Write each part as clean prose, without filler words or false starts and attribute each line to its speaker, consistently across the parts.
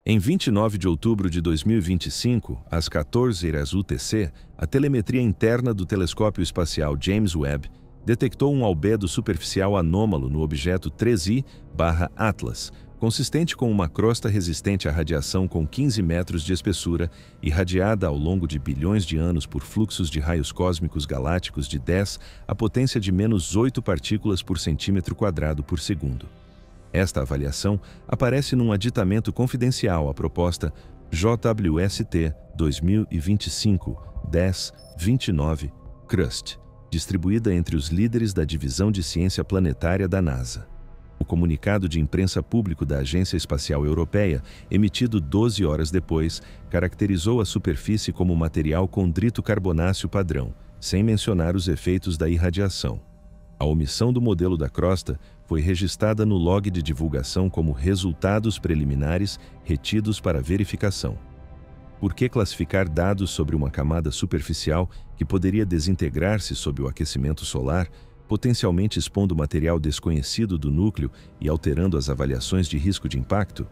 Speaker 1: Em 29 de outubro de 2025, às 14h UTC, a telemetria interna do telescópio espacial James Webb detectou um albedo superficial anômalo no objeto 3I/Atlas, consistente com uma crosta resistente à radiação com 15 metros de espessura, irradiada ao longo de bilhões de anos por fluxos de raios cósmicos galácticos de 10 à potência de -8 partículas por centímetro quadrado por segundo. Esta avaliação aparece num aditamento confidencial à proposta JWST 2025-1029 CRUST, distribuída entre os líderes da Divisão de Ciência Planetária da NASA. O comunicado de imprensa público da Agência Espacial Europeia, emitido 12 horas depois, caracterizou a superfície como material condrito carbonáceo padrão, sem mencionar os efeitos da irradiação. A omissão do modelo da crosta foi registrada no log de divulgação como resultados preliminares retidos para verificação. Por que classificar dados sobre uma camada superficial que poderia desintegrar-se sob o aquecimento solar, potencialmente expondo material desconhecido do núcleo e alterando as avaliações de risco de impacto?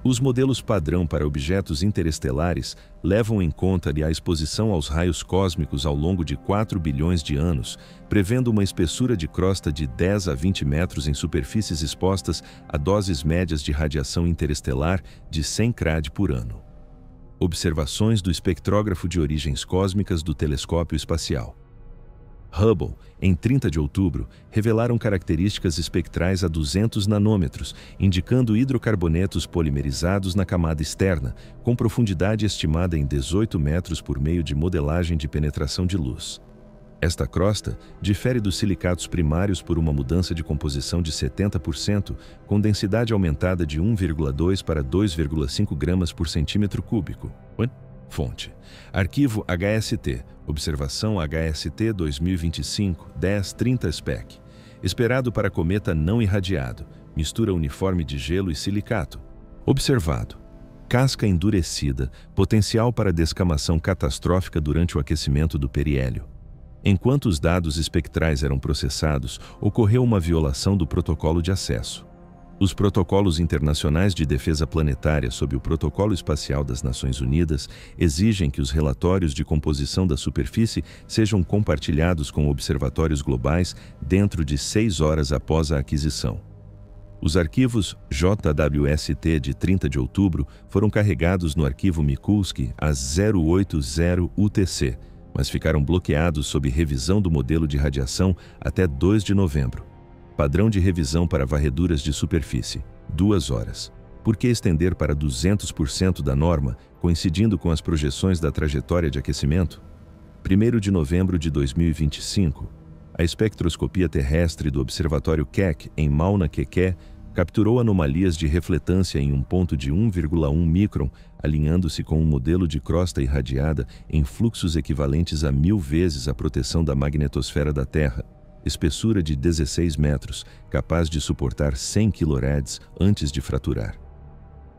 Speaker 1: Os modelos padrão para objetos interestelares levam em conta a exposição aos raios cósmicos ao longo de 4 bilhões de anos, prevendo uma espessura de crosta de 10 a 20 metros em superfícies expostas a doses médias de radiação interestelar de 100 CRAD por ano. Observações do espectrógrafo de origens cósmicas do telescópio espacial Hubble, em 30 de outubro, revelaram características espectrais a 200 nanômetros, indicando hidrocarbonetos polimerizados na camada externa, com profundidade estimada em 18 metros por meio de modelagem de penetração de luz. Esta crosta difere dos silicatos primários por uma mudança de composição de 70%, com densidade aumentada de 1,2 para 2,5 gramas por centímetro cúbico. Fonte: Arquivo HST, Observação HST 2025-1030 SPEC. Esperado para cometa não irradiado, mistura uniforme de gelo e silicato. Observado: casca endurecida, potencial para descamação catastrófica durante o aquecimento do periélio. Enquanto os dados espectrais eram processados, ocorreu uma violação do protocolo de acesso. Os protocolos internacionais de defesa planetária sob o Protocolo Espacial das Nações Unidas exigem que os relatórios de composição da superfície sejam compartilhados com observatórios globais dentro de 6 horas após a aquisição. Os arquivos JWST de 30 de outubro foram carregados no arquivo Mikulski às 080 UTC, mas ficaram bloqueados sob revisão do modelo de radiação até 2 de novembro. Padrão de revisão para varreduras de superfície, 2 horas. Por que estender para 200% da norma, coincidindo com as projeções da trajetória de aquecimento? 1º de novembro de 2025, a espectroscopia terrestre do Observatório Keck, em Mauna Kea, capturou anomalias de refletância em um ponto de 1,1 micron, alinhando-se com um modelo de crosta irradiada em fluxos equivalentes a 1000 vezes a proteção da magnetosfera da Terra. Espessura de 16 metros, capaz de suportar 100 kRADs antes de fraturar.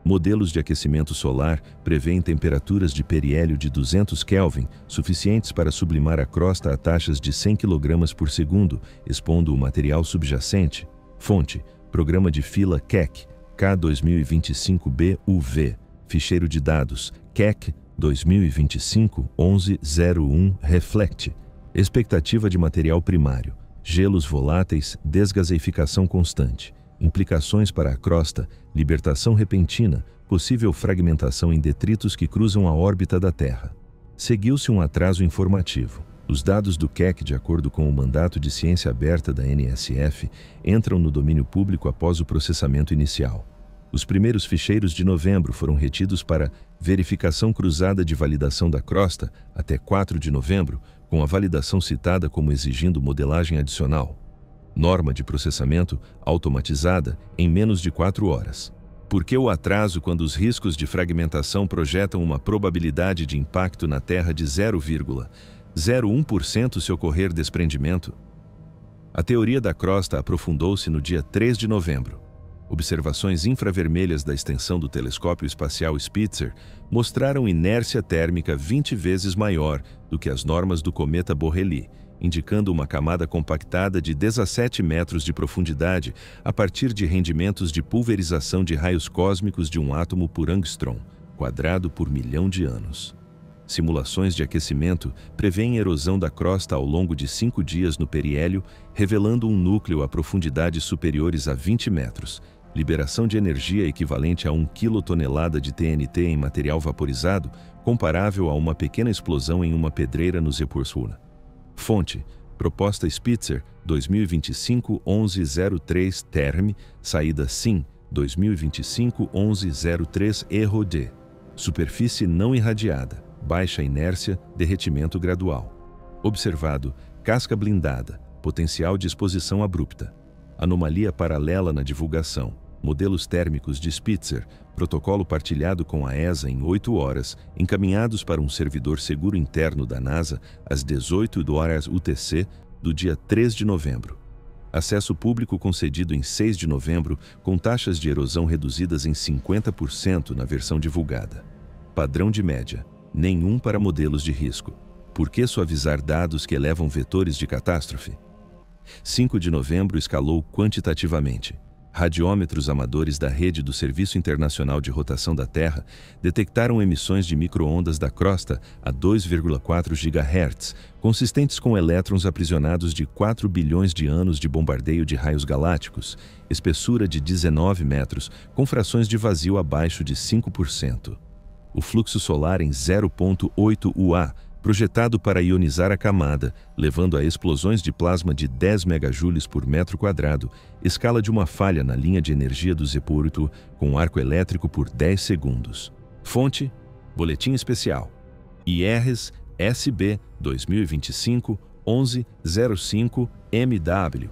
Speaker 1: Modelos de aquecimento solar prevêem temperaturas de periélio de 200 Kelvin, suficientes para sublimar a crosta a taxas de 100 kg por segundo, expondo o material subjacente. Fonte: Programa de Fila Keck, K2025-BUV, Ficheiro de dados, Keck 2025-1101 Reflect. Expectativa de material primário. Gelos voláteis, desgaseificação constante, implicações para a crosta, libertação repentina, possível fragmentação em detritos que cruzam a órbita da Terra. Seguiu-se um atraso informativo. Os dados do Keck, de acordo com o mandato de ciência aberta da NSF, entram no domínio público após o processamento inicial. Os primeiros ficheiros de novembro foram retidos para verificação cruzada de validação da crosta até 4 de novembro, com a validação citada como exigindo modelagem adicional. Norma de processamento automatizada em menos de 4 horas. Por que o atraso quando os riscos de fragmentação projetam uma probabilidade de impacto na Terra de 0,01% se ocorrer desprendimento? A teoria da crosta aprofundou-se no dia 3 de novembro. Observações infravermelhas da extensão do telescópio espacial Spitzer mostraram inércia térmica 20 vezes maior do que as normas do cometa Borrelly, indicando uma camada compactada de 17 metros de profundidade a partir de rendimentos de pulverização de raios cósmicos de um átomo por angstrom, quadrado por milhão de anos. Simulações de aquecimento prevêem erosão da crosta ao longo de 5 dias no periélio, revelando um núcleo a profundidades superiores a 20 metros, liberação de energia equivalente a 1 quilotonelada de TNT em material vaporizado, comparável a uma pequena explosão em uma pedreira no Zepursula. Fonte: Proposta Spitzer, 2025-1103 Term, saída SIM, 2025-1103 Erro D. Superfície não irradiada, baixa inércia, derretimento gradual. Observado: casca blindada, potencial de exposição abrupta. Anomalia paralela na divulgação. Modelos térmicos de Spitzer, protocolo partilhado com a ESA em 8 horas, encaminhados para um servidor seguro interno da NASA às 18h UTC do dia 3 de novembro. Acesso público concedido em 6 de novembro, com taxas de erosão reduzidas em 50% na versão divulgada. Padrão de média: nenhum para modelos de risco. Por que suavizar dados que elevam vetores de catástrofe? 5 de novembro escalou quantitativamente. Radiômetros amadores da rede do Serviço Internacional de Rotação da Terra detectaram emissões de micro-ondas da crosta a 2,4 GHz, consistentes com elétrons aprisionados de 4 bilhões de anos de bombardeio de raios galácticos, espessura de 19 metros, com frações de vazio abaixo de 5%. O fluxo solar em 0,8 UA, projetado para ionizar a camada, levando a explosões de plasma de 10 megajoules por metro quadrado, escala de uma falha na linha de energia do Zepuyrto com arco elétrico por 10 segundos. Fonte: Boletim Especial. IRS SB 2025-1105 MW.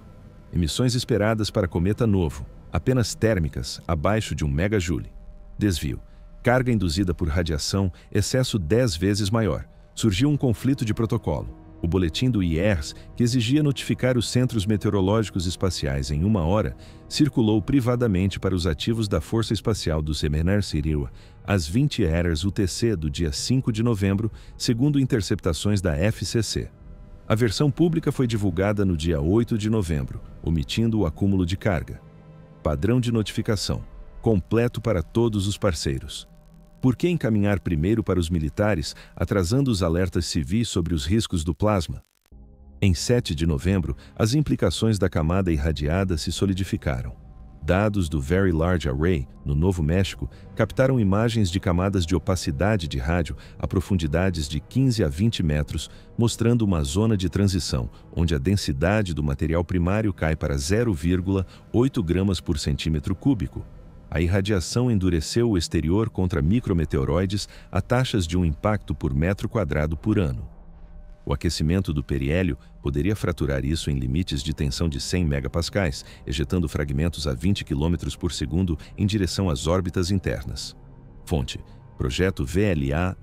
Speaker 1: Emissões esperadas para cometa novo, apenas térmicas, abaixo de 1 megajoule. Desvio: carga induzida por radiação, excesso 10 vezes maior. Surgiu um conflito de protocolo. O boletim do IRS, que exigia notificar os Centros Meteorológicos Espaciais em 1 hora, circulou privadamente para os ativos da Força Espacial do Semenar Siriwa às 20h UTC do dia 5 de novembro, segundo interceptações da FCC. A versão pública foi divulgada no dia 8 de novembro, omitindo o acúmulo de carga. Padrão de notificação: completo para todos os parceiros. Por que encaminhar primeiro para os militares, atrasando os alertas civis sobre os riscos do plasma? Em 7 de novembro, as implicações da camada irradiada se solidificaram. Dados do Very Large Array, no Novo México, captaram imagens de camadas de opacidade de rádio a profundidades de 15 a 20 metros, mostrando uma zona de transição, onde a densidade do material primário cai para 0,8 gramas por centímetro cúbico. A irradiação endureceu o exterior contra micrometeoroides a taxas de um impacto por metro quadrado por ano. O aquecimento do periélio poderia fraturar isso em limites de tensão de 100 megapascais, ejetando fragmentos a 20 km por segundo em direção às órbitas internas. Fonte: Projeto VLA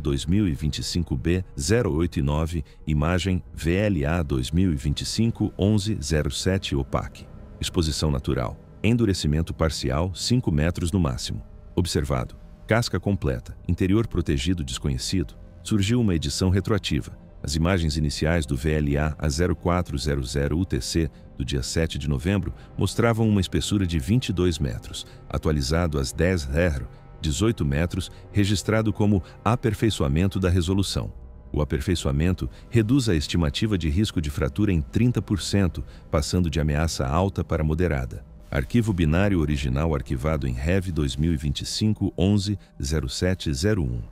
Speaker 1: 2025B 089, imagem VLA 2025-1107 OPAC. Exposição natural: endurecimento parcial, 5 metros no máximo. Observado: casca completa, interior protegido desconhecido. Surgiu uma edição retroativa. As imagens iniciais do VLA a 0400 UTC do dia 7 de novembro mostravam uma espessura de 22 metros, atualizado às 10h, 18 metros, registrado como aperfeiçoamento da resolução. O aperfeiçoamento reduz a estimativa de risco de fratura em 30%, passando de ameaça alta para moderada. Arquivo binário original arquivado em REV 2025-11-0701.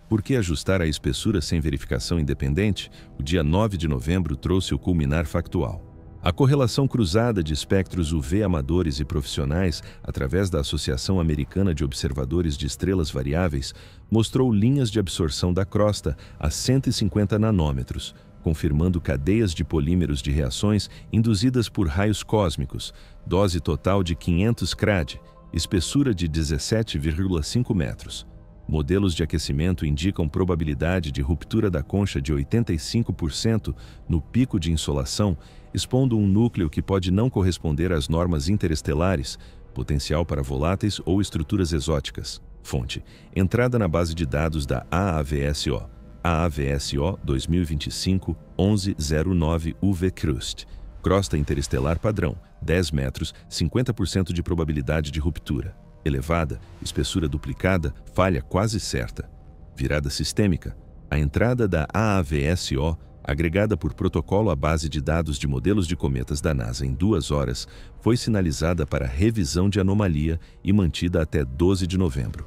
Speaker 1: Por que ajustar a espessura sem verificação independente? O dia 9 de novembro trouxe o culminar factual. A correlação cruzada de espectros UV amadores e profissionais, através da Associação Americana de Observadores de Estrelas Variáveis, mostrou linhas de absorção da crosta a 150 nanômetros, confirmando cadeias de polímeros de reações induzidas por raios cósmicos, dose total de 500 CRAD, espessura de 17,5 metros. Modelos de aquecimento indicam probabilidade de ruptura da concha de 85% no pico de insolação, expondo um núcleo que pode não corresponder às normas interestelares, potencial para voláteis ou estruturas exóticas. Fonte: entrada na base de dados da AAVSO. AAVSO 2025-1109 UV Crust. Crosta interestelar padrão, 10 metros, 50% de probabilidade de ruptura. Elevada, espessura duplicada, falha quase certa. Virada sistêmica. A entrada da AAVSO, agregada por protocolo à base de dados de modelos de cometas da NASA em 2 horas, foi sinalizada para revisão de anomalia e mantida até 12 de novembro.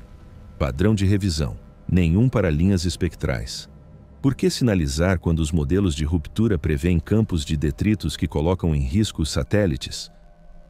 Speaker 1: Padrão de revisão. Nenhum para linhas espectrais. Por que sinalizar quando os modelos de ruptura prevêem campos de detritos que colocam em risco os satélites?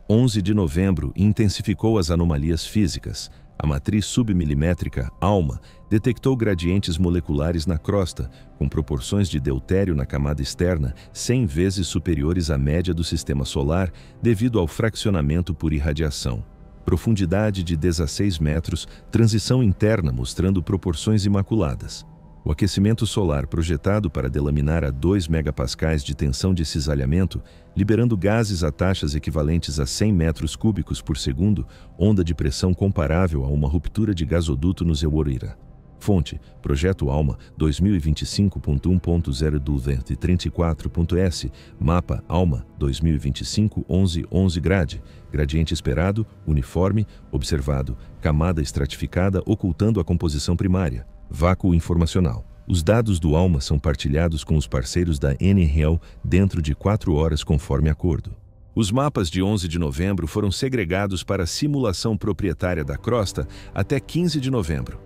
Speaker 1: 11 de novembro intensificou as anomalias físicas. A matriz submilimétrica ALMA detectou gradientes moleculares na crosta, com proporções de deutério na camada externa 100 vezes superiores à média do sistema solar devido ao fracionamento por irradiação. Profundidade de 16 metros, transição interna mostrando proporções imaculadas. O aquecimento solar projetado para delaminar a 2 megapascais de tensão de cisalhamento, liberando gases a taxas equivalentes a 100 metros cúbicos por segundo, onda de pressão comparável a uma ruptura de gasoduto no Zeworira. Fonte: Projeto ALMA 2025.1.034.s. Mapa ALMA 2025-11-11 gradiente esperado, uniforme, observado, camada estratificada ocultando a composição primária. Vácuo informacional. Os dados do ALMA são partilhados com os parceiros da NREL dentro de 4 horas conforme acordo. Os mapas de 11 de novembro foram segregados para simulação proprietária da crosta até 15 de novembro.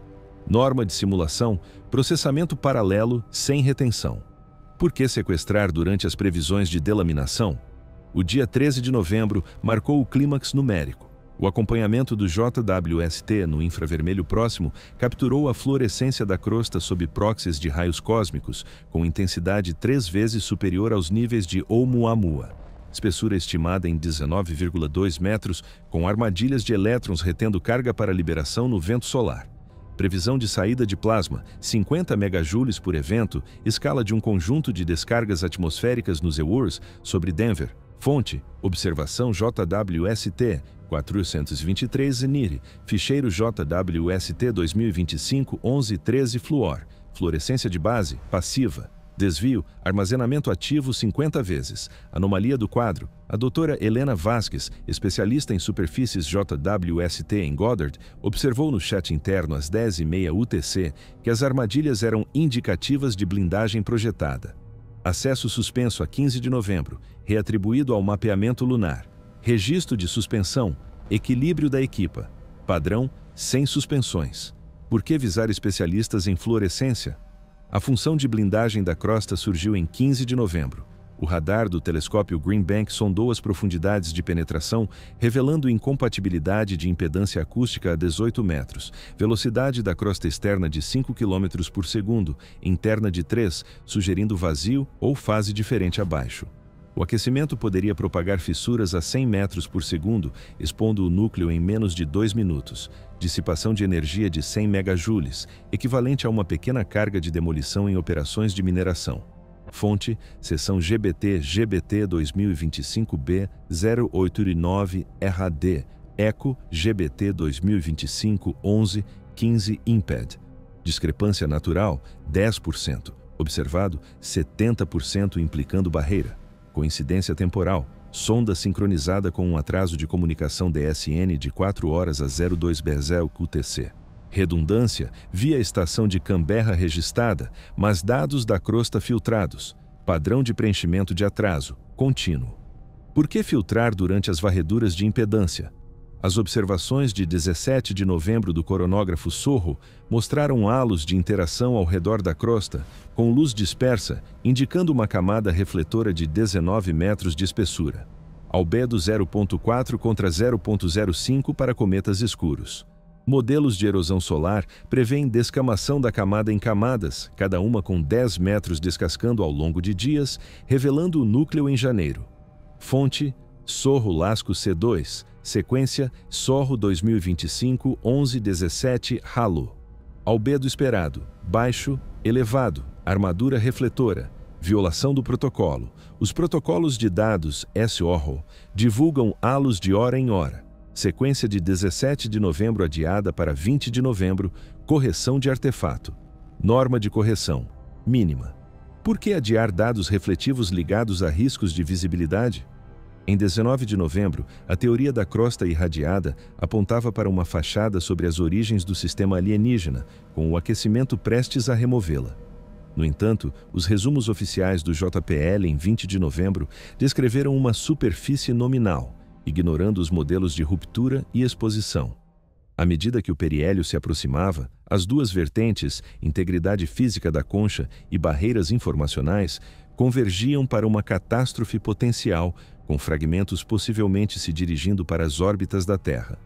Speaker 1: Norma de simulação, processamento paralelo sem retenção. Por que sequestrar durante as previsões de delaminação? O dia 13 de novembro marcou o clímax numérico. O acompanhamento do JWST no infravermelho próximo capturou a fluorescência da crosta sob proxies de raios cósmicos, com intensidade 3 vezes superior aos níveis de Oumuamua. Espessura estimada em 19,2 metros, com armadilhas de elétrons retendo carga para liberação no vento solar. Previsão de saída de plasma, 50 megajoules por evento, escala de um conjunto de descargas atmosféricas nos EWURs sobre Denver. Fonte: Observação JWST 423 NIRI, ficheiro JWST 2025-11-13 Fluor, fluorescência de base, passiva, desvio, armazenamento ativo 50 vezes, anomalia do quadro. A doutora Helena Vasquez, especialista em superfícies JWST em Goddard, observou no chat interno às 10h30 UTC que as armadilhas eram indicativas de blindagem projetada. Acesso suspenso a 15 de novembro, reatribuído ao mapeamento lunar. Registro de suspensão, equilíbrio da equipa. Padrão, sem suspensões. Por que visar especialistas em fluorescência? A função de blindagem da crosta surgiu em 15 de novembro. O radar do telescópio Green Bank sondou as profundidades de penetração, revelando incompatibilidade de impedância acústica a 18 metros, velocidade da crosta externa de 5 km por segundo, interna de 3, sugerindo vazio ou fase diferente abaixo. O aquecimento poderia propagar fissuras a 100 metros por segundo, expondo o núcleo em menos de 2 minutos. Dissipação de energia de 100 megajoules, equivalente a uma pequena carga de demolição em operações de mineração. Fonte: Seção GBT 2025B 089 RAD, ECO GBT 2025-11-15 IMPED. Discrepância natural, 10%. Observado, 70% implicando barreira. Coincidência temporal, sonda sincronizada com um atraso de comunicação DSN de 4 horas a 02 Bezel QTC. Redundância, via estação de Canberra registrada, mas dados da crosta filtrados. Padrão de preenchimento de atraso, contínuo. Por que filtrar durante as varreduras de impedância? As observações de 17 de novembro do coronógrafo SOHO mostraram halos de interação ao redor da crosta, com luz dispersa, indicando uma camada refletora de 19 metros de espessura. Albedo 0.4 contra 0.05 para cometas escuros. Modelos de erosão solar prevêem descamação da camada em camadas, cada uma com 10 metros descascando ao longo de dias, revelando o núcleo em janeiro. Fonte: SOHO Lasco C2, sequência SOHO 2025-11-17 Halo. Albedo esperado, baixo, elevado, armadura refletora, violação do protocolo. Os protocolos de dados SOHO divulgam halos de hora em hora. Sequência de 17 de novembro adiada para 20 de novembro, correção de artefato. Norma de correção. Mínima. Por que adiar dados refletivos ligados a riscos de visibilidade? Em 19 de novembro, a teoria da crosta irradiada apontava para uma fachada sobre as origens do sistema alienígena, com o aquecimento prestes a removê-la. No entanto, os resumos oficiais do JPL em 20 de novembro descreveram uma superfície nominal, ignorando os modelos de ruptura e exposição. À medida que o periélio se aproximava, as duas vertentes, integridade física da concha e barreiras informacionais, convergiam para uma catástrofe potencial, com fragmentos possivelmente se dirigindo para as órbitas da Terra.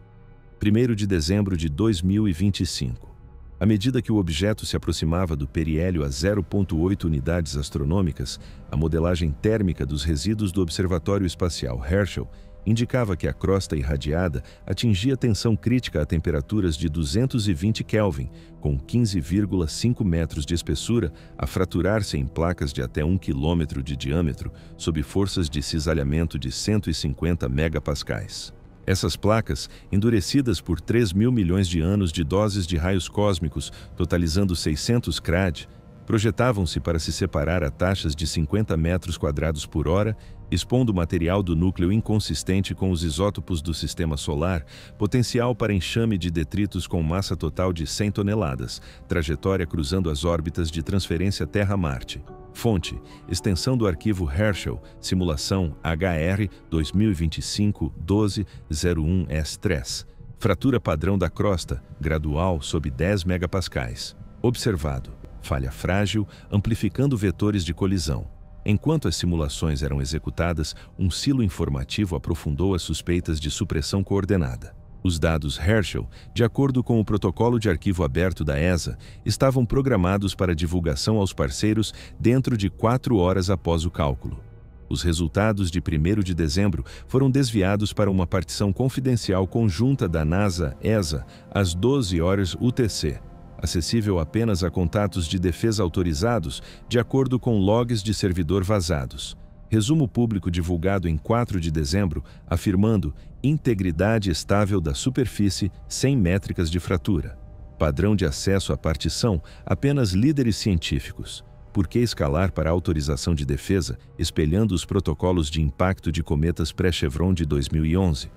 Speaker 1: 1º de dezembro de 2025. À medida que o objeto se aproximava do periélio a 0,8 unidades astronômicas, a modelagem térmica dos resíduos do Observatório Espacial Herschel indicava que a crosta irradiada atingia tensão crítica a temperaturas de 220 Kelvin, com 15,5 metros de espessura, a fraturar-se em placas de até 1 quilômetro de diâmetro, sob forças de cisalhamento de 150 megapascais. Essas placas, endurecidas por 3 mil milhões de anos de doses de raios cósmicos, totalizando 600 CRAD, projetavam-se para se separar a taxas de 50 metros quadrados por hora, expondo material do núcleo inconsistente com os isótopos do Sistema Solar, potencial para enxame de detritos com massa total de 100 toneladas, trajetória cruzando as órbitas de transferência Terra-Marte. Fonte: extensão do arquivo Herschel, simulação HR 2025-12-01S3. Fratura padrão da crosta, gradual sob 10 megapascais. Observado: falha frágil, amplificando vetores de colisão. Enquanto as simulações eram executadas, um silo informativo aprofundou as suspeitas de supressão coordenada. Os dados Herschel, de acordo com o protocolo de arquivo aberto da ESA, estavam programados para divulgação aos parceiros dentro de 4 horas após o cálculo. Os resultados de 1º de dezembro foram desviados para uma partição confidencial conjunta da NASA-ESA às 12 horas UTC, acessível apenas a contatos de defesa autorizados, de acordo com logs de servidor vazados. Resumo público divulgado em 4 de dezembro, afirmando integridade estável da superfície sem métricas de fratura. Padrão de acesso à partição, apenas líderes científicos. Por que escalar para autorização de defesa, espelhando os protocolos de impacto de cometas pré-Chevron de 2011?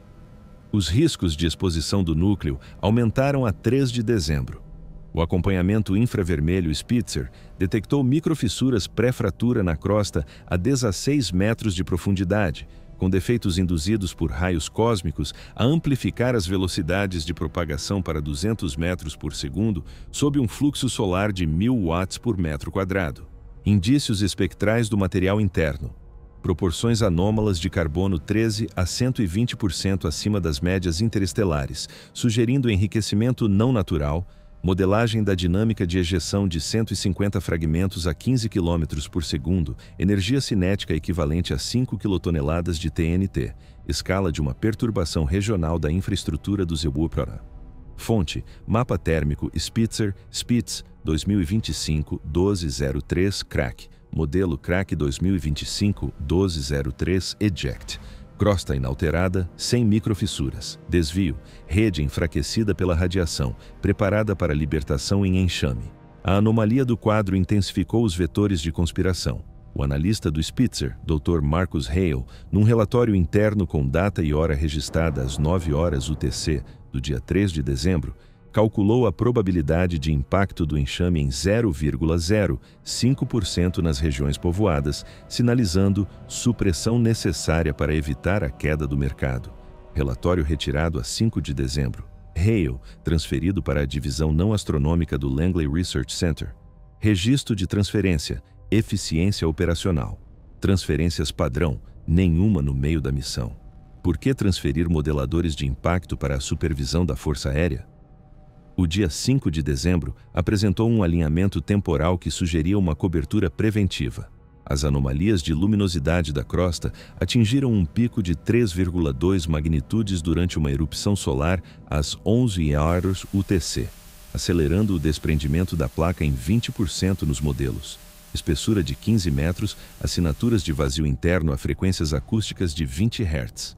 Speaker 1: Os riscos de exposição do núcleo aumentaram a 3 de dezembro. O acompanhamento infravermelho Spitzer detectou microfissuras pré-fratura na crosta a 16 metros de profundidade, com defeitos induzidos por raios cósmicos a amplificar as velocidades de propagação para 200 metros por segundo sob um fluxo solar de 1000 watts por metro quadrado. Indícios espectrais do material interno. Proporções anômalas de carbono 13 a 120% acima das médias interestelares, sugerindo enriquecimento não natural. Modelagem da dinâmica de ejeção de 150 fragmentos a 15 km por segundo, energia cinética equivalente a 5 quilotoneladas de TNT, escala de uma perturbação regional da infraestrutura do Zeebrugge. Fonte: mapa térmico Spitzer, Spitz, 2025-1203 Crack, modelo Crack 2025-1203 Eject. Crosta inalterada, sem microfissuras. Desvio, rede enfraquecida pela radiação, preparada para libertação em enxame. A anomalia do quadro intensificou os vetores de conspiração. O analista do Spitzer, Dr. Marcus Hale, num relatório interno com data e hora registrada às 9 horas UTC do dia 3 de dezembro, calculou a probabilidade de impacto do enxame em 0,05% nas regiões povoadas, sinalizando supressão necessária para evitar a queda do mercado. Relatório retirado a 5 de dezembro. Hale, transferido para a divisão não astronômica do Langley Research Center. Registro de transferência, eficiência operacional. Transferências padrão, nenhuma no meio da missão. Por que transferir modeladores de impacto para a supervisão da Força Aérea? O dia 5 de dezembro apresentou um alinhamento temporal que sugeria uma cobertura preventiva. As anomalias de luminosidade da crosta atingiram um pico de 3,2 magnitudes durante uma erupção solar às 11 horas UTC, acelerando o desprendimento da placa em 20% nos modelos. Espessura de 15 metros, assinaturas de vazio interno a frequências acústicas de 20 Hz.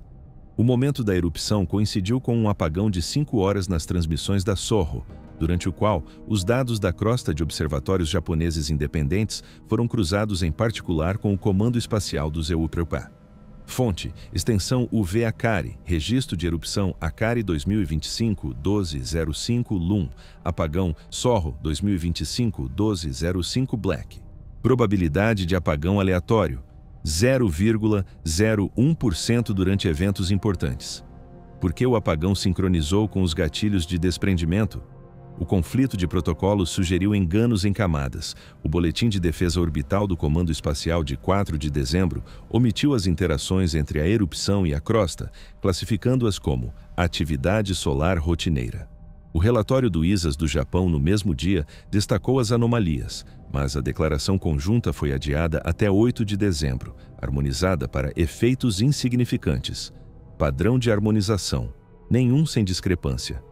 Speaker 1: O momento da erupção coincidiu com um apagão de 5 horas nas transmissões da Sorro, durante o qual os dados da crosta de observatórios japoneses independentes foram cruzados em particular com o Comando Espacial do ZEUPRPA. Fonte: extensão UV Akari, registro de erupção Akari 2025-1205 LUM, apagão Sorro 2025-1205 Black. Probabilidade de apagão aleatório: 0,01% durante eventos importantes. Por que o apagão sincronizou com os gatilhos de desprendimento? O conflito de protocolos sugeriu enganos em camadas. O Boletim de Defesa Orbital do Comando Espacial de 4 de dezembro omitiu as interações entre a erupção e a crosta, classificando-as como atividade solar rotineira. O relatório do ISAS do Japão no mesmo dia destacou as anomalias, mas a declaração conjunta foi adiada até 8 de dezembro, harmonizada para efeitos insignificantes. Padrão de harmonização: nenhum sem discrepância.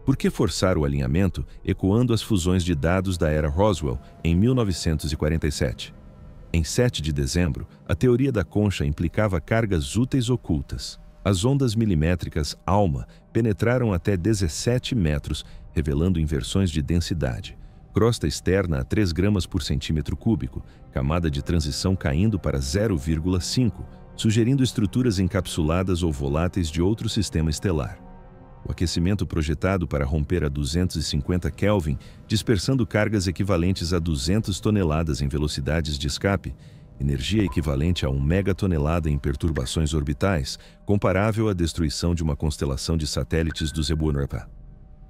Speaker 1: Por que forçar o alinhamento, ecoando as fusões de dados da era Roswell em 1947? Em 7 de dezembro, a teoria da concha implicava cargas úteis ocultas. As ondas milimétricas ALMA penetraram até 17 metros, revelando inversões de densidade. Crosta externa a 3 gramas por centímetro cúbico, camada de transição caindo para 0,5, sugerindo estruturas encapsuladas ou voláteis de outro sistema estelar. O aquecimento projetado para romper a 250 Kelvin, dispersando cargas equivalentes a 200 toneladas em velocidades de escape, energia equivalente a 1 megatonelada em perturbações orbitais, comparável à destruição de uma constelação de satélites do ZEUPRPA.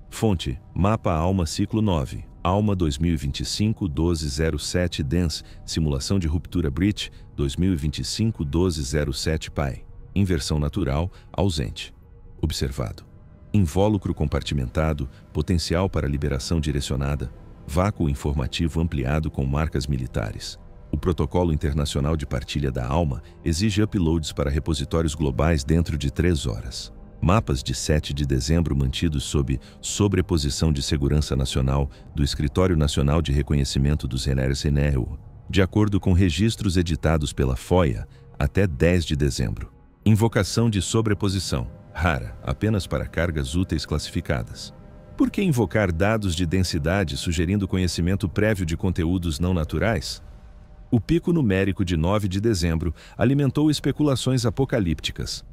Speaker 1: Fonte: Mapa ALMA Ciclo 9, ALMA 2025-1207 DENS, Simulação de Ruptura Breach 2025-1207 PAI. Inversão natural, ausente. Observado: invólucro compartimentado, potencial para liberação direcionada, vácuo informativo ampliado com marcas militares. O Protocolo Internacional de Partilha da ALMA exige uploads para repositórios globais dentro de 3 horas. Mapas de 7 de dezembro mantidos sob sobreposição de segurança nacional do Escritório Nacional de Reconhecimento dos NRCNEU, de acordo com registros editados pela FOIA, até 10 de dezembro. Invocação de sobreposição: rara, apenas para cargas úteis classificadas. Por que invocar dados de densidade sugerindo conhecimento prévio de conteúdos não naturais? O pico numérico de 9 de dezembro alimentou especulações apocalípticas.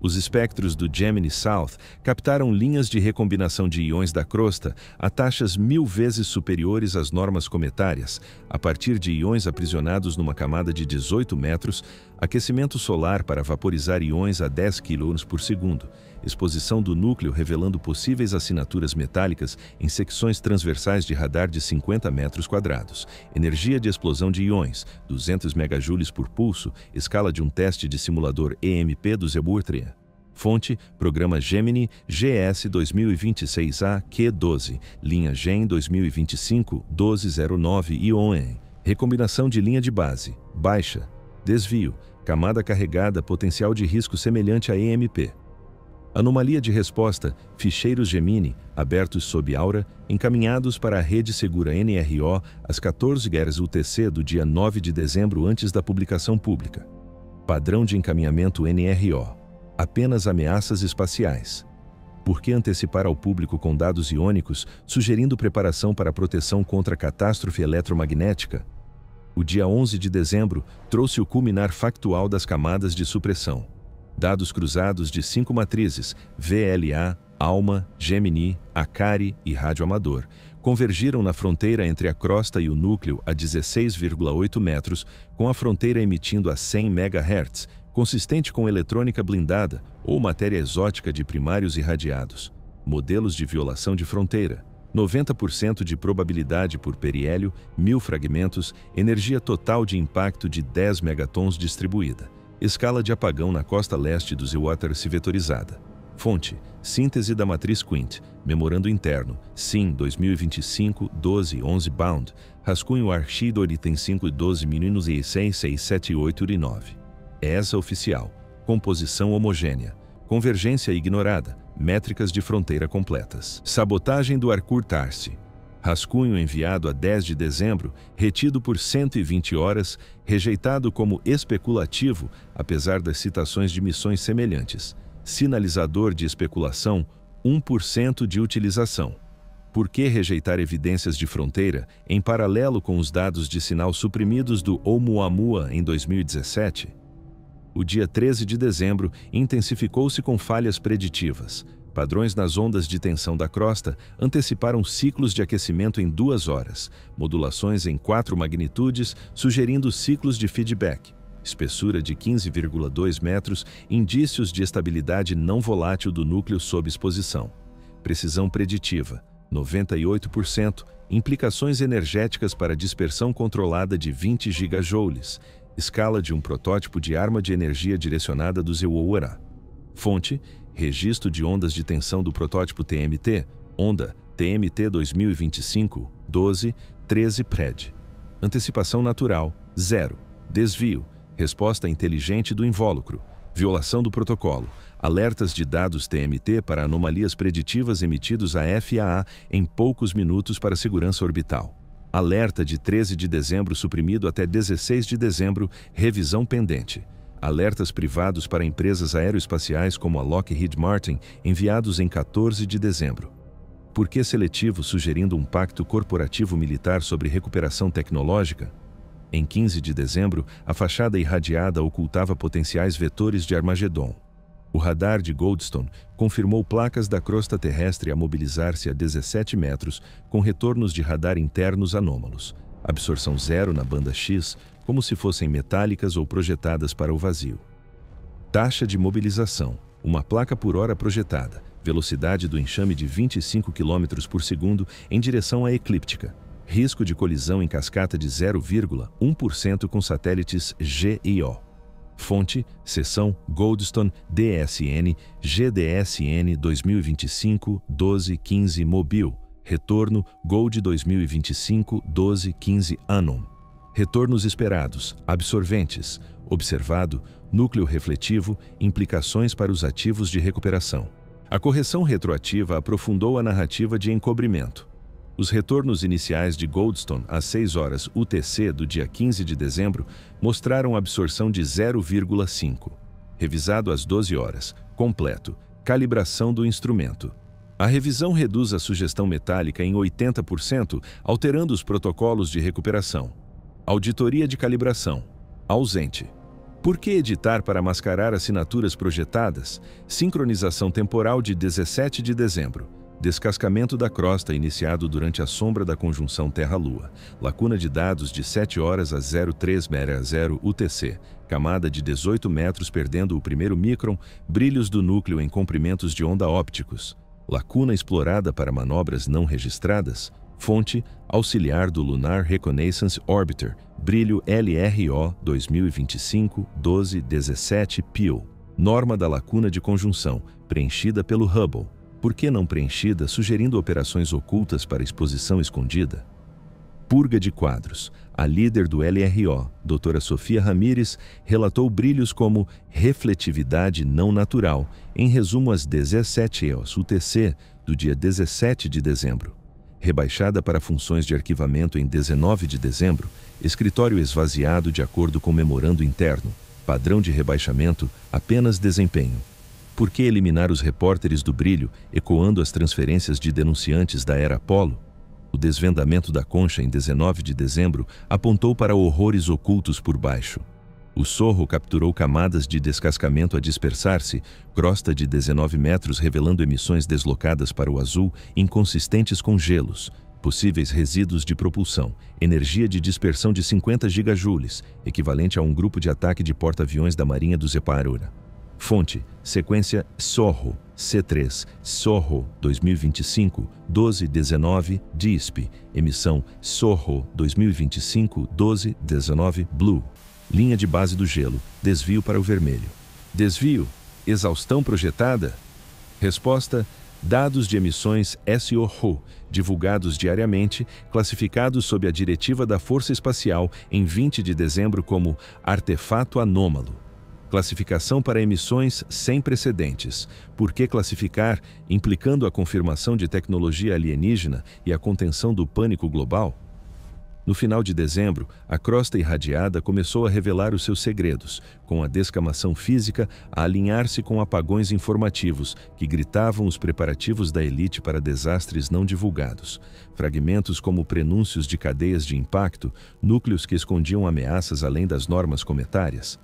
Speaker 1: Os espectros do Gemini South captaram linhas de recombinação de íons da crosta a taxas 1000 vezes superiores às normas cometárias, a partir de íons aprisionados numa camada de 18 metros, aquecimento solar para vaporizar íons a 10 kg por segundo, exposição do núcleo revelando possíveis assinaturas metálicas em secções transversais de radar de 50 metros quadrados, energia de explosão de íons, 200 megajoules por pulso, escala de um teste de simulador EMP do ZEUPRPA. Fonte: Programa Gemini GS 2026A-Q12, linha GEM 2025-1209 ION. Recombinação de linha de base, baixa. Desvio, camada carregada, potencial de risco semelhante a EMP. Anomalia de resposta: ficheiros Gemini, abertos sob aura, encaminhados para a rede segura NRO às 14 horas UTC do dia 9 de dezembro antes da publicação pública. Padrão de encaminhamento NRO: apenas ameaças espaciais. Por que antecipar ao público com dados iônicos, sugerindo preparação para proteção contra catástrofe eletromagnética? O dia 11 de dezembro trouxe o culminar factual das camadas de supressão. Dados cruzados de 5 matrizes, VLA, ALMA, Gemini, Akari e radioamador, convergiram na fronteira entre a crosta e o núcleo a 16,8 metros, com a fronteira emitindo a 100 MHz, consistente com eletrônica blindada ou matéria exótica de primários irradiados. Modelos de violação de fronteira: 90% de probabilidade por periélio, 1000 fragmentos, energia total de impacto de 10 megatons distribuída. Escala de apagão na costa leste do ZEUPRPA vetorizada. Fonte: síntese da matriz Quint, memorando interno, SIM 2025-12-11 bound, rascunho archido item 5-12-66789. ESA oficial, composição homogênea, convergência ignorada, métricas de fronteira completas. Sabotagem do Arctur-Tarse. Rascunho enviado a 10 de dezembro, retido por 120 horas, rejeitado como especulativo, apesar das citações de missões semelhantes. Sinalizador de especulação: 1% de utilização. Por que rejeitar evidências de fronteira em paralelo com os dados de sinal suprimidos do Oumuamua em 2017? O dia 13 de dezembro intensificou-se com falhas preditivas. Padrões nas ondas de tensão da crosta anteciparam ciclos de aquecimento em 2 horas, modulações em 4 magnitudes sugerindo ciclos de feedback, espessura de 15,2 metros, indícios de estabilidade não volátil do núcleo sob exposição, precisão preditiva, 98%, implicações energéticas para dispersão controlada de 20 gigajoules, escala de um protótipo de arma de energia direcionada do Zeuora. Fonte: registro de ondas de tensão do protótipo TMT, onda TMT 2025-12-13 PRED. Antecipação natural, 0. Desvio, resposta inteligente do invólucro, violação do protocolo, alertas de dados TMT para anomalias preditivas emitidos à FAA em poucos minutos para segurança orbital. Alerta de 13 de dezembro suprimido até 16 de dezembro, revisão pendente. Alertas privados para empresas aeroespaciais como a Lockheed Martin, enviados em 14 de dezembro. Porquê seletivo sugerindo um pacto corporativo militar sobre recuperação tecnológica? Em 15 de dezembro, a fachada irradiada ocultava potenciais vetores de Armagedon. O radar de Goldstone confirmou placas da crosta terrestre a mobilizar-se a 17 metros, com retornos de radar internos anômalos. Absorção zero na banda X, como se fossem metálicas ou projetadas para o vazio. Taxa de mobilização, uma placa por hora projetada, velocidade do enxame de 25 km por segundo em direção à eclíptica. Risco de colisão em cascata de 0,1% com satélites GIO. Fonte: seção Goldstone DSN GDSN 2025-12-15 Mobil. Retorno Gold 2025-12-15 Anon. Retornos esperados, absorventes. Observado, núcleo refletivo, implicações para os ativos de recuperação. A correção retroativa aprofundou a narrativa de encobrimento. Os retornos iniciais de Goldstone às 6 horas UTC do dia 15 de dezembro mostraram absorção de 0,5. Revisado às 12 horas, completo, calibração do instrumento. A revisão reduz a sugestão metálica em 80%, alterando os protocolos de recuperação. Auditoria de calibração, ausente. Por que editar para mascarar assinaturas projetadas? Sincronização temporal de 17 de dezembro. Descascamento da crosta iniciado durante a sombra da conjunção Terra-Lua. Lacuna de dados de 7 horas a 03:00 UTC. Camada de 18 metros perdendo o primeiro micron. Brilhos do núcleo em comprimentos de onda ópticos. Lacuna explorada para manobras não registradas. Fonte: auxiliar do Lunar Reconnaissance Orbiter. Brilho LRO 2025-12-17 PIL. Norma da lacuna de conjunção, preenchida pelo Hubble. Por que não preenchida, sugerindo operações ocultas para exposição escondida? Purga de quadros. A líder do LRO, doutora Sofia Ramírez, relatou brilhos como refletividade não natural, em resumo às 17 horas UTC do dia 17 de dezembro. Rebaixada para funções de arquivamento em 19 de dezembro, escritório esvaziado de acordo com memorando interno, padrão de rebaixamento, apenas desempenho. Por que eliminar os repórteres do brilho, ecoando as transferências de denunciantes da era Apollo? O desvendamento da concha em 19 de dezembro apontou para horrores ocultos por baixo. O Sorro capturou camadas de descascamento a dispersar-se, crosta de 19 metros revelando emissões deslocadas para o azul, inconsistentes com gelos, possíveis resíduos de propulsão, energia de dispersão de 50 gigajoules, equivalente a um grupo de ataque de porta-aviões da Marinha do Zeparoura. Fonte: sequência Sorro, C3, Sorro 2025-12-19 DISP, emissão Sorro 2025-12-19 Blue. Linha de base do gelo, desvio para o vermelho. Desvio, exaustão projetada? Resposta: dados de emissões SOHO, divulgados diariamente, classificados sob a diretiva da Força Espacial em 20 de dezembro como artefato anômalo. Classificação para emissões sem precedentes. Por que classificar, implicando a confirmação de tecnologia alienígena e a contenção do pânico global? No final de dezembro, a crosta irradiada começou a revelar os seus segredos, com a descamação física a alinhar-se com apagões informativos que gritavam os preparativos da elite para desastres não divulgados. Fragmentos como prenúncios de cadeias de impacto, núcleos que escondiam ameaças além das normas cometárias.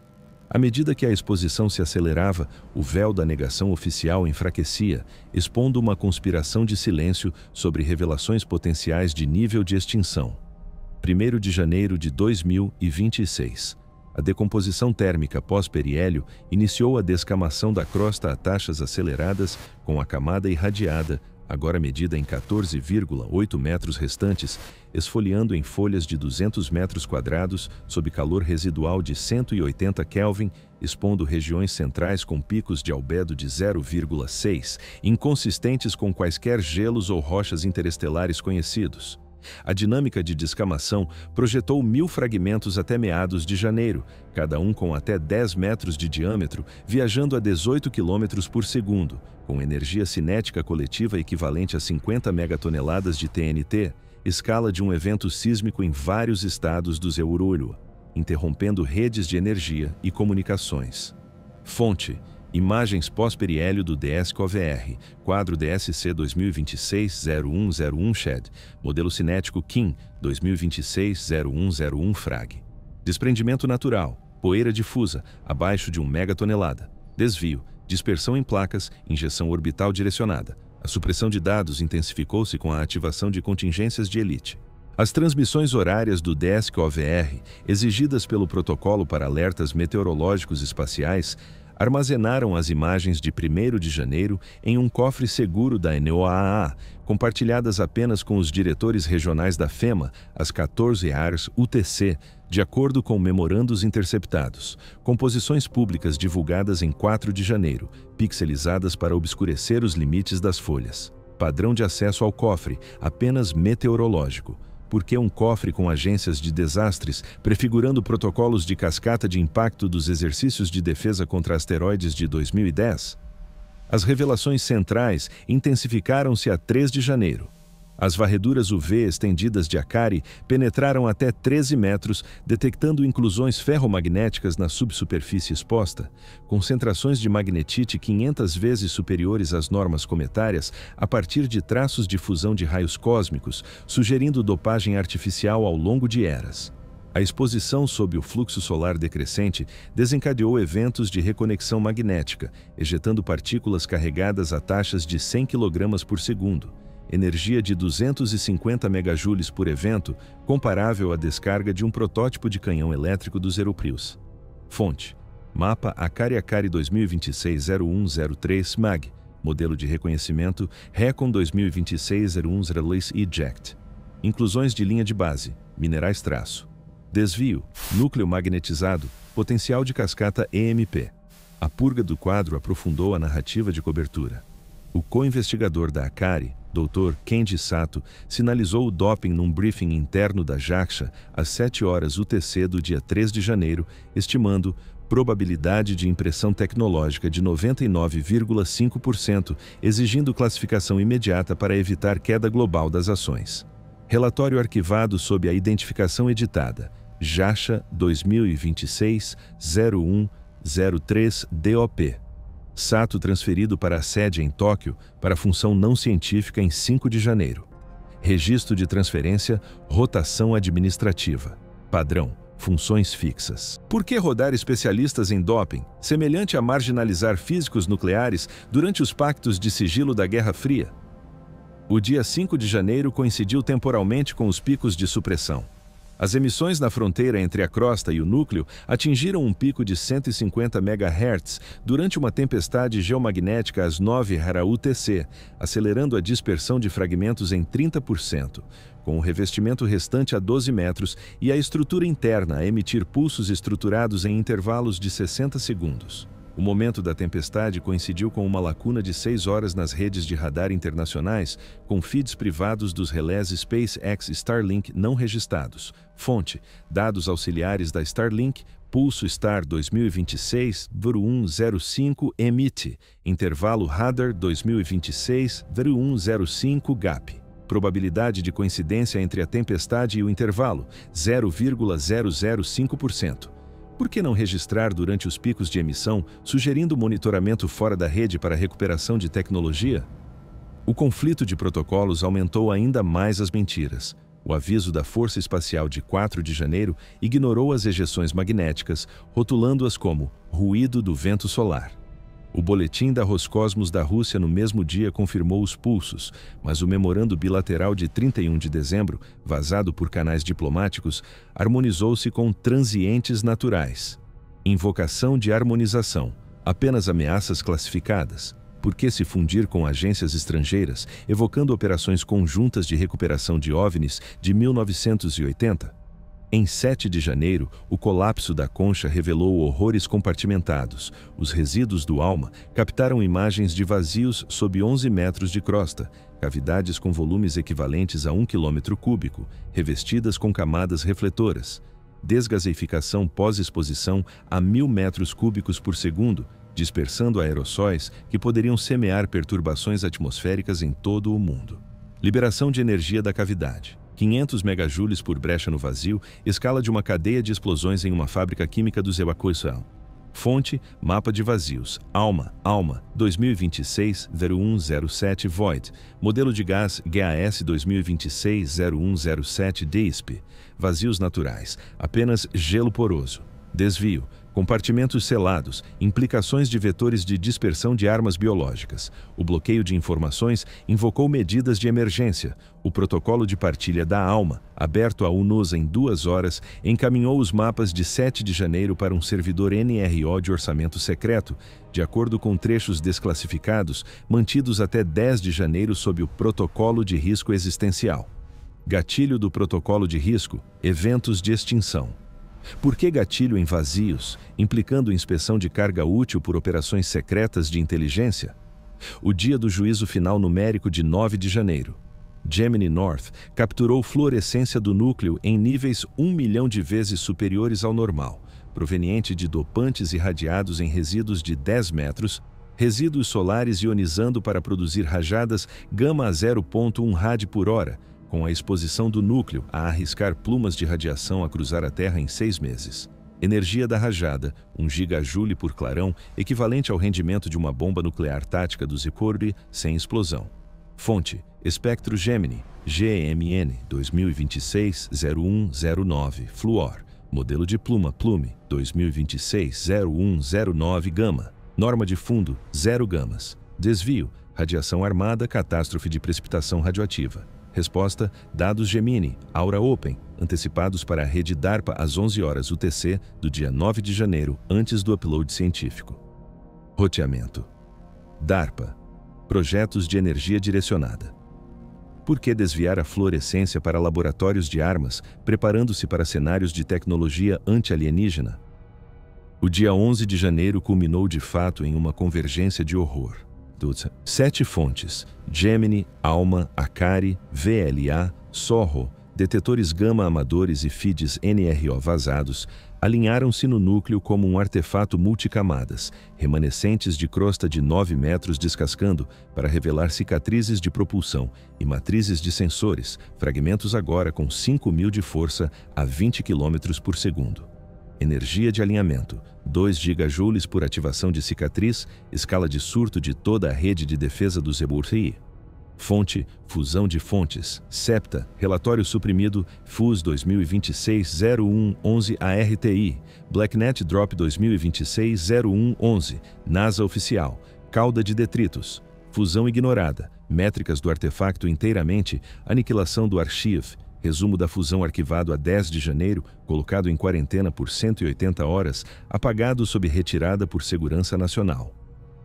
Speaker 1: À medida que a exposição se acelerava, o véu da negação oficial enfraquecia, expondo uma conspiração de silêncio sobre revelações potenciais de nível de extinção. 1º de janeiro de 2026. A decomposição térmica pós-periélio iniciou a descamação da crosta a taxas aceleradas, com a camada irradiada, agora medida em 14,8 metros restantes, esfoliando em folhas de 200 metros quadrados sob calor residual de 180 Kelvin, expondo regiões centrais com picos de albedo de 0,6, inconsistentes com quaisquer gelos ou rochas interestelares conhecidos. A dinâmica de descamação projetou 1000 fragmentos até meados de janeiro, cada um com até 10 metros de diâmetro, viajando a 18 km por segundo, com energia cinética coletiva equivalente a 50 megatoneladas de TNT, escala de um evento sísmico em vários estados do Zeurolho, interrompendo redes de energia e comunicações. Fonte: imagens pós-periélio do DSCOVR, quadro DSC 2026-0101 SHED, modelo cinético KIM 2026-0101 FRAG. Desprendimento natural, poeira difusa, abaixo de 1 megatonelada. Desvio, dispersão em placas, injeção orbital direcionada. A supressão de dados intensificou-se com a ativação de contingências de elite. As transmissões horárias do DSCOVR, exigidas pelo protocolo para alertas meteorológicos espaciais, armazenaram as imagens de 1º de janeiro em um cofre seguro da NOAA, compartilhadas apenas com os diretores regionais da FEMA, as 14 ARs UTC, de acordo com memorandos interceptados, composições públicas divulgadas em 4 de janeiro, pixelizadas para obscurecer os limites das folhas. Padrão de acesso ao cofre, apenas meteorológico. Por que um cofre com agências de desastres, prefigurando protocolos de cascata de impacto dos exercícios de defesa contra asteroides de 2010? As revelações centrais intensificaram-se a 3 de janeiro. As varreduras UV estendidas de Akari penetraram até 13 metros, detectando inclusões ferromagnéticas na subsuperfície exposta, concentrações de magnetite 500 vezes superiores às normas cometárias a partir de traços de fusão de raios cósmicos, sugerindo dopagem artificial ao longo de eras. A exposição sob o fluxo solar decrescente desencadeou eventos de reconexão magnética, ejetando partículas carregadas a taxas de 100 kg por segundo. Energia de 250 megajoules por evento, comparável à descarga de um protótipo de canhão elétrico dos Zeroprius. Fonte: mapa Akari 2026-0103 MAG, modelo de reconhecimento Recon 2026-01 Release Eject. Inclusões de linha de base, minerais traço. Desvio, núcleo magnetizado, potencial de cascata EMP. A purga do quadro aprofundou a narrativa de cobertura. O co-investigador da Akari, Dr. Kenji Sato, sinalizou o doping num briefing interno da JAXA às 7 horas UTC do dia 3 de janeiro, estimando probabilidade de impressão tecnológica de 99,5%, exigindo classificação imediata para evitar queda global das ações. Relatório arquivado sob a identificação editada JAXA 2026-0103 DOP. Sato transferido para a sede em Tóquio para função não científica em 5 de janeiro. Registro de transferência, rotação administrativa. Padrão, funções fixas. Por que rodar especialistas em doping, semelhante a marginalizar físicos nucleares durante os pactos de sigilo da Guerra Fria? O dia 5 de janeiro coincidiu temporalmente com os picos de supressão. As emissões na fronteira entre a crosta e o núcleo atingiram um pico de 150 MHz durante uma tempestade geomagnética às 9 HRA UTC, acelerando a dispersão de fragmentos em 30%, com o revestimento restante a 12 metros e a estrutura interna a emitir pulsos estruturados em intervalos de 60 segundos. O momento da tempestade coincidiu com uma lacuna de 6 horas nas redes de radar internacionais, com feeds privados dos relés SpaceX Starlink não registrados. Fonte: dados auxiliares da Starlink, pulso Star 2026-0105 emite, intervalo radar 2026-0105 GAP. Probabilidade de coincidência entre a tempestade e o intervalo, 0,005%. Por que não registrar durante os picos de emissão, sugerindo monitoramento fora da rede para recuperação de tecnologia? O conflito de protocolos aumentou ainda mais as mentiras. O aviso da Força Espacial de 4 de janeiro ignorou as ejeções magnéticas, rotulando-as como ruído do vento solar. O boletim da Roscosmos da Rússia no mesmo dia confirmou os pulsos, mas o memorando bilateral de 31 de dezembro, vazado por canais diplomáticos, harmonizou-se com transientes naturais. Invocação de harmonização, apenas ameaças classificadas. Por que se fundir com agências estrangeiras, evocando operações conjuntas de recuperação de OVNIs de 1980? Em 7 de janeiro, o colapso da concha revelou horrores compartimentados. Os resíduos do ALMA captaram imagens de vazios sob 11 metros de crosta, cavidades com volumes equivalentes a 1 quilômetro cúbico, revestidas com camadas refletoras. Desgaseificação pós-exposição a 1.000 metros cúbicos por segundo, dispersando aerossóis que poderiam semear perturbações atmosféricas em todo o mundo. Liberação de energia da cavidade. 500 megajoules por brecha no vazio, escala de uma cadeia de explosões em uma fábrica química do Zewakuisal. Fonte, mapa de vazios. ALMA, 2026-0107 Void. Modelo de gás GAS 2026-0107 DISP. Vazios naturais, apenas gelo poroso. Desvio. Compartimentos selados, implicações de vetores de dispersão de armas biológicas. O bloqueio de informações invocou medidas de emergência. O protocolo de partilha da ALMA, aberto à UNOSA em 2 horas, encaminhou os mapas de 7 de janeiro para um servidor NRO de orçamento secreto, de acordo com trechos desclassificados, mantidos até 10 de janeiro sob o protocolo de risco existencial. Gatilho do protocolo de risco, eventos de extinção. Por que gatilho em vazios, implicando inspeção de carga útil por operações secretas de inteligência? O dia do juízo final numérico de 9 de janeiro. Gemini North capturou fluorescência do núcleo em níveis 1 milhão de vezes superiores ao normal, proveniente de dopantes irradiados em resíduos de 10 metros, resíduos solares ionizando para produzir rajadas gama a 0,1 rad por hora, com a exposição do núcleo a arriscar plumas de radiação a cruzar a Terra em 6 meses. Energia da rajada, 1 gigajoule por clarão, equivalente ao rendimento de uma bomba nuclear tática do Ziporbi sem explosão. Fonte, espectro Gemini, GMN 2026-0109, Fluor. Modelo de pluma Plume, 2026-0109 Gama. Norma de fundo, 0 gamas. Desvio, radiação armada, catástrofe de precipitação radioativa. Resposta, dados Gemini, Aura Open, antecipados para a rede DARPA às 11 horas UTC do dia 9 de janeiro, antes do upload científico. Roteamento. DARPA. Projetos de energia direcionada. Por que desviar a fluorescência para laboratórios de armas, preparando-se para cenários de tecnologia anti-alienígena? O dia 11 de janeiro culminou de fato em uma convergência de horror. 7 fontes, Gemini, ALMA, Akari, VLA, Sorro, detetores gama amadores e feeds NRO vazados, alinharam-se no núcleo como um artefato multicamadas, remanescentes de crosta de 9 metros descascando para revelar cicatrizes de propulsão e matrizes de sensores, fragmentos agora com 5.000 de força a 20 km por segundo. Energia de alinhamento, 2 gigajoules por ativação de cicatriz, escala de surto de toda a rede de defesa do Zeburri. Fonte, fusão de fontes, SEPTA, relatório suprimido, FUS 2026-0111 ARTI, BlackNet Drop 2026-0111, NASA Oficial, cauda de detritos, fusão ignorada, métricas do artefacto inteiramente, aniquilação do archive, resumo da fusão arquivado a 10 de janeiro, colocado em quarentena por 180 horas, apagado sob retirada por segurança nacional.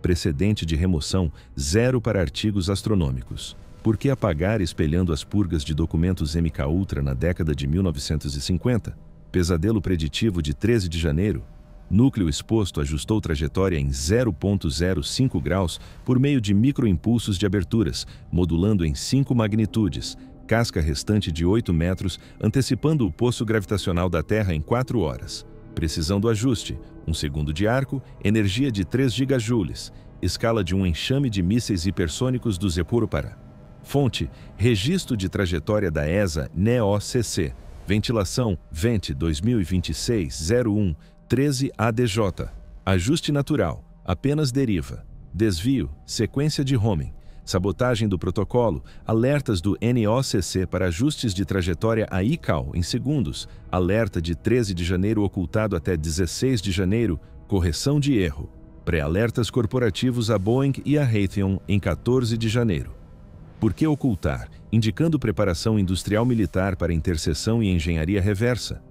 Speaker 1: Precedente de remoção, 0 para artigos astronômicos. Por que apagar espelhando as purgas de documentos MKUltra na década de 1950? Pesadelo preditivo de 13 de janeiro. Núcleo exposto ajustou trajetória em 0,05 graus por meio de microimpulsos de aberturas, modulando em 5 magnitudes. Casca restante de 8 metros, antecipando o poço gravitacional da Terra em 4 horas. Precisão do ajuste, 1 segundo de arco, energia de 3 gigajoules, escala de um enxame de mísseis hipersônicos do Zeporro para Fonte: Registro de trajetória da ESA NEOCC. Ventilação: Vent 2026-01 13 ADJ. Ajuste natural: apenas deriva. Desvio: sequência de homing. Sabotagem do protocolo: alertas do NOCC para ajustes de trajetória a ICAO em segundos. Alerta de 13 de janeiro ocultado até 16 de janeiro. Correção de erro. Pré-alertas corporativos a Boeing e a Raytheon em 14 de janeiro. Por que ocultar? Indicando preparação industrial militar para interseção e engenharia reversa.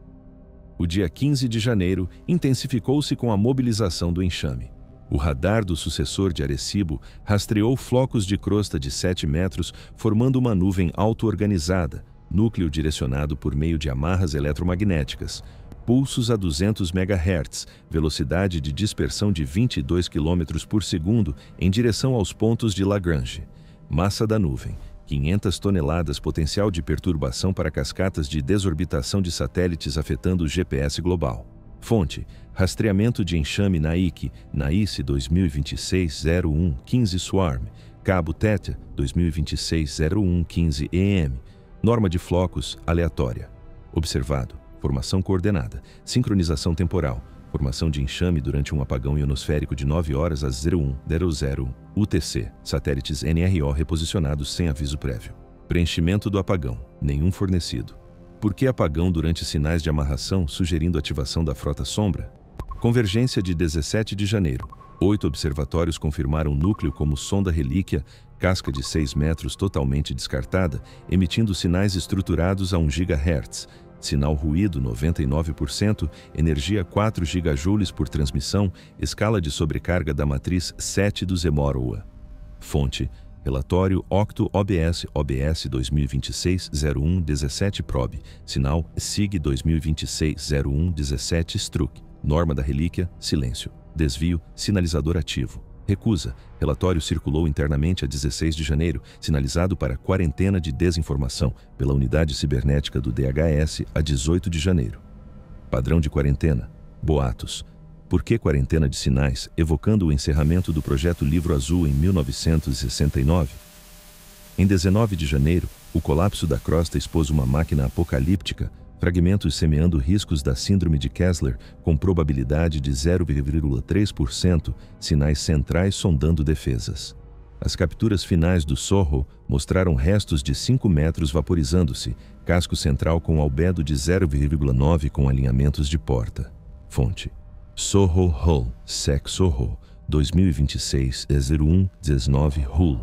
Speaker 1: O dia 15 de janeiro intensificou-se com a mobilização do enxame. O radar do sucessor de Arecibo rastreou flocos de crosta de 7 metros, formando uma nuvem auto-organizada, núcleo direcionado por meio de amarras eletromagnéticas, pulsos a 200 MHz, velocidade de dispersão de 22 km por segundo em direção aos pontos de Lagrange. Massa da nuvem: 500 toneladas, potencial de perturbação para cascatas de desorbitação de satélites afetando o GPS global. Fonte: rastreamento de enxame NAIC, NAICE 2026-01 15 Swarm, Cabo Theta 2026-01 15 EM. Norma de flocos aleatória. Observado: formação coordenada, sincronização temporal, formação de enxame durante um apagão ionosférico de 9 horas às 01:00 UTC, satélites NRO reposicionados sem aviso prévio. Preenchimento do apagão: nenhum fornecido. Por que apagão durante sinais de amarração, sugerindo ativação da frota sombra? Convergência de 17 de janeiro. 8 observatórios confirmaram núcleo como sonda relíquia, casca de 6 metros totalmente descartada, emitindo sinais estruturados a 1 GHz. Sinal ruído 99%, energia 4 GJ por transmissão, escala de sobrecarga da matriz 7 do Zemoroa. Fonte: relatório Octo OBS 2026-01 17 Probe, sinal SIG 2026-01 17 Struck. Norma da relíquia: silêncio. Desvio: sinalizador ativo. Recusa: relatório circulou internamente a 16 de janeiro, sinalizado para quarentena de desinformação pela unidade cibernética do DHS a 18 de janeiro. Padrão de quarentena: boatos. Por que quarentena de sinais, evocando o encerramento do projeto Livro Azul em 1969? Em 19 de janeiro, o colapso da crosta expôs uma máquina apocalíptica, fragmentos semeando riscos da síndrome de Kessler com probabilidade de 0,3%, sinais centrais sondando defesas. As capturas finais do Sorro mostraram restos de 5 metros vaporizando-se, casco central com albedo de 0,9 com alinhamentos de porta. Fonte: Sorro Hull, Sec Sorro, 2026-01 19 Hull.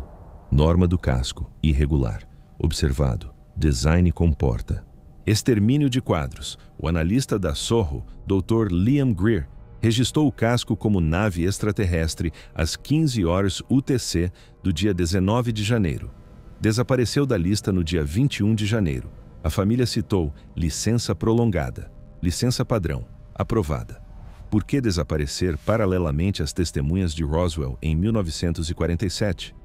Speaker 1: Norma do casco: irregular. Observado: design com porta. Extermínio de quadros. O analista da Sorro, Dr. Liam Greer, registrou o casco como nave extraterrestre às 15 horas UTC do dia 19 de janeiro. Desapareceu da lista no dia 21 de janeiro. A família citou licença prolongada. Licença padrão, aprovada. Por que desaparecer paralelamente às testemunhas de Roswell em 1947?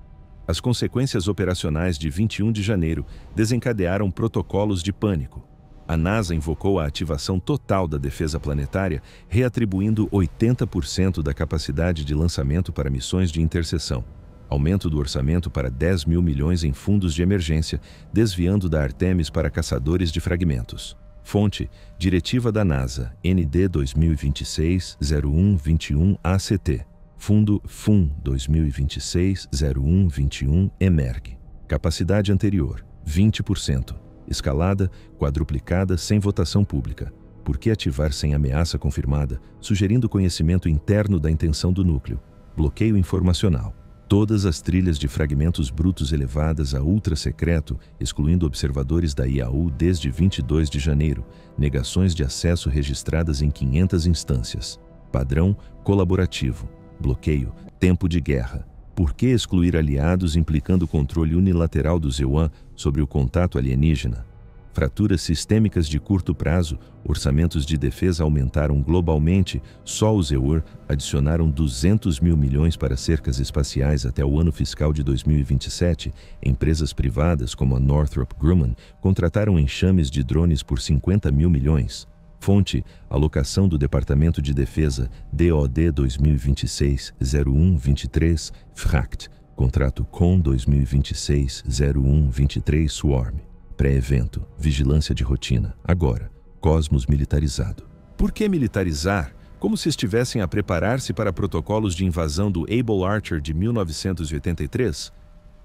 Speaker 1: As consequências operacionais de 21 de janeiro desencadearam protocolos de pânico. A NASA invocou a ativação total da defesa planetária, reatribuindo 80% da capacidade de lançamento para missões de interseção. Aumento do orçamento para 10 mil milhões em fundos de emergência, desviando da Artemis para caçadores de fragmentos. Fonte: Diretiva da NASA, ND 2026-0121 ACT. Fundo FUN 2026-0121 EMERG. Capacidade anterior: 20%. Escalada, quadruplicada sem votação pública. Por que ativar sem ameaça confirmada, sugerindo conhecimento interno da intenção do núcleo? Bloqueio informacional. Todas as trilhas de fragmentos brutos elevadas a ultra-secreto, excluindo observadores da IAU desde 22 de janeiro. Negações de acesso registradas em 500 instâncias. Padrão colaborativo. Bloqueio, tempo de guerra. Por que excluir aliados implicando controle unilateral do ZEUAN sobre o contato alienígena? Fraturas sistêmicas de curto prazo, orçamentos de defesa aumentaram globalmente, só os EUR adicionaram 200 mil milhões para cercas espaciais até o ano fiscal de 2027, empresas privadas como a Northrop Grumman contrataram enxames de drones por 50 mil milhões. Fonte: alocação do Departamento de Defesa, DoD 2026-0123, FRACT. Contrato COM 2026-01-23 Swarm. Pré-evento, vigilância de rotina. Agora, Cosmos militarizado. Por que militarizar? Como se estivessem a preparar-se para protocolos de invasão do Able Archer de 1983?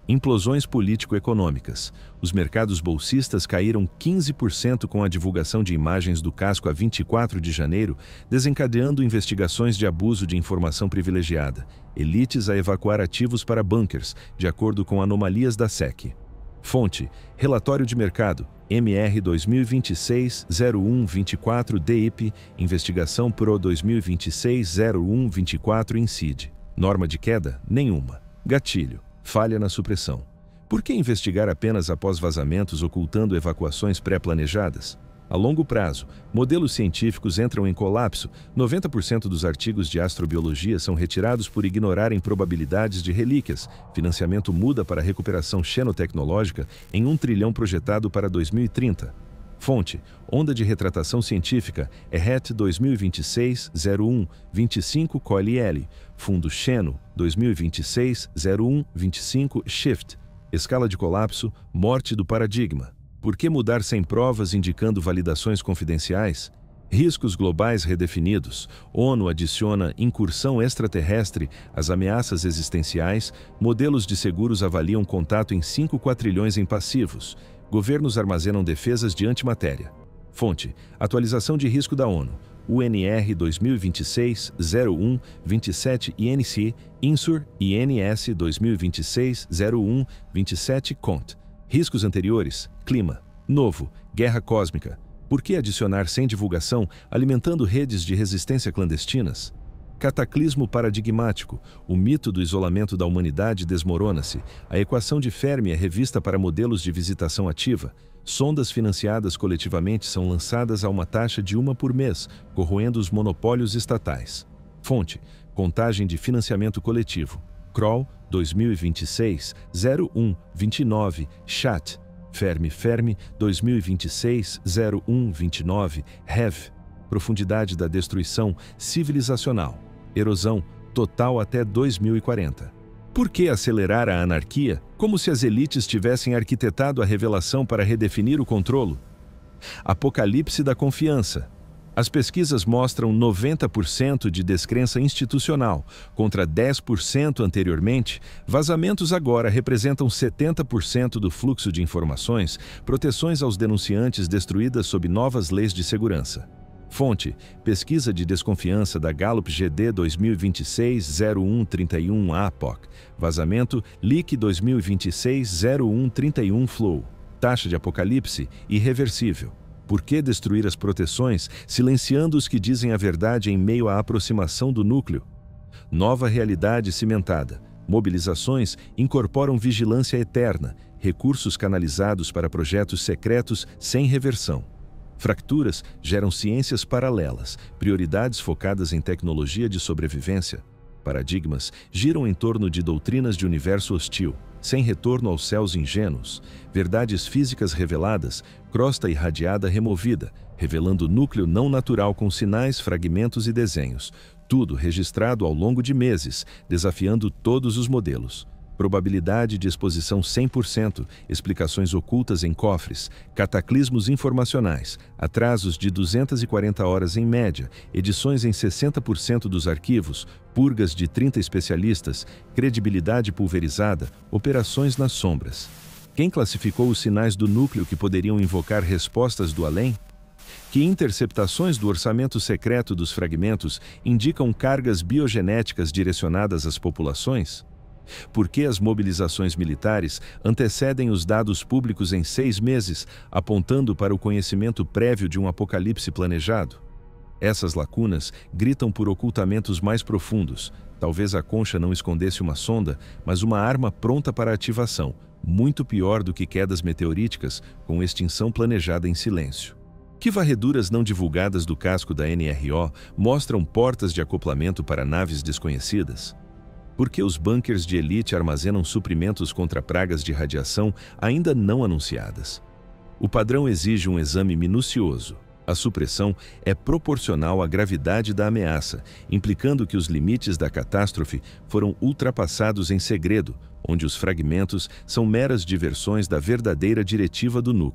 Speaker 1: Implosões político-econômicas. Os mercados bolsistas caíram 15% com a divulgação de imagens do casco a 24 de janeiro, desencadeando investigações de abuso de informação privilegiada. Elites a evacuar ativos para bunkers, de acordo com anomalias da SEC. Fonte: Relatório de Mercado, MR 2026-01-24 DIP, Investigação PRO 2026-01-24 INCIDE. Norma de queda? Nenhuma. Gatilho: falha na supressão. Por que investigar apenas após vazamentos ocultando evacuações pré-planejadas? A longo prazo, modelos científicos entram em colapso, 90% dos artigos de astrobiologia são retirados por ignorarem probabilidades de relíquias, financiamento muda para a recuperação xenotecnológica em 1 trilhão projetado para 2030. Fonte: Onda de Retratação Científica, ERRET 2026-01-25 COLL, Fundo Xeno 2026-01-25 Shift. Escala de colapso, morte do paradigma. Por que mudar sem provas indicando validações confidenciais? Riscos globais redefinidos. ONU adiciona incursão extraterrestre às ameaças existenciais. Modelos de seguros avaliam contato em 5 quatrilhões em passivos. Governos armazenam defesas de antimatéria. Fonte: Atualização de risco da ONU. UNR 2026-01-27 INC, INSUR, INS 2026-01-27 CONT. Riscos anteriores: clima. Novo: guerra cósmica. Por que adicionar sem divulgação, alimentando redes de resistência clandestinas? Cataclismo paradigmático. O mito do isolamento da humanidade desmorona-se. A equação de Fermi é revista para modelos de visitação ativa. Sondas financiadas coletivamente são lançadas a uma taxa de 1 por mês, corroendo os monopólios estatais. Fonte: Contagem de financiamento coletivo. Kroll 2026-01-29 Chat. Fermi 2026-01-29 Rev. Profundidade da destruição civilizacional. Erosão total até 2040. Por que acelerar a anarquia, como se as elites tivessem arquitetado a revelação para redefinir o controlo? Apocalipse da confiança. As pesquisas mostram 90% de descrença institucional, contra 10% anteriormente. Vazamentos agora representam 70% do fluxo de informações, proteções aos denunciantes destruídas sob novas leis de segurança. Fonte: Pesquisa de desconfiança da Gallup GD 2026-01-31 APOC. Vazamento Leak 2026-01-31 Flow. Taxa de apocalipse irreversível. Por que destruir as proteções, silenciando os que dizem a verdade em meio à aproximação do núcleo? Nova realidade cimentada. Mobilizações incorporam vigilância eterna, recursos canalizados para projetos secretos sem reversão. Fracturas geram ciências paralelas, prioridades focadas em tecnologia de sobrevivência. Paradigmas giram em torno de doutrinas de universo hostil, sem retorno aos céus ingênuos. Verdades físicas reveladas, crosta irradiada removida, revelando núcleo não natural com sinais, fragmentos e desenhos. Tudo registrado ao longo de meses, desafiando todos os modelos. Probabilidade de exposição 100%, explicações ocultas em cofres, cataclismos informacionais, atrasos de 240 horas em média, edições em 60% dos arquivos, purgas de 30 especialistas, credibilidade pulverizada, operações nas sombras. Quem classificou os sinais do núcleo que poderiam invocar respostas do além? Que interceptações do orçamento secreto dos fragmentos indicam cargas biogenéticas direcionadas às populações? Por que as mobilizações militares antecedem os dados públicos em 6 meses, apontando para o conhecimento prévio de um apocalipse planejado? Essas lacunas gritam por ocultamentos mais profundos. Talvez a concha não escondesse uma sonda, mas uma arma pronta para ativação, muito pior do que quedas meteoríticas, com extinção planejada em silêncio. Que varreduras não divulgadas do casco da NRO mostram portas de acoplamento para naves desconhecidas? Por que os bunkers de elite armazenam suprimentos contra pragas de radiação ainda não anunciadas? O padrão exige um exame minucioso. A supressão é proporcional à gravidade da ameaça, implicando que os limites da catástrofe foram ultrapassados em segredo, onde os fragmentos são meras diversões da verdadeira diretiva do núcleo.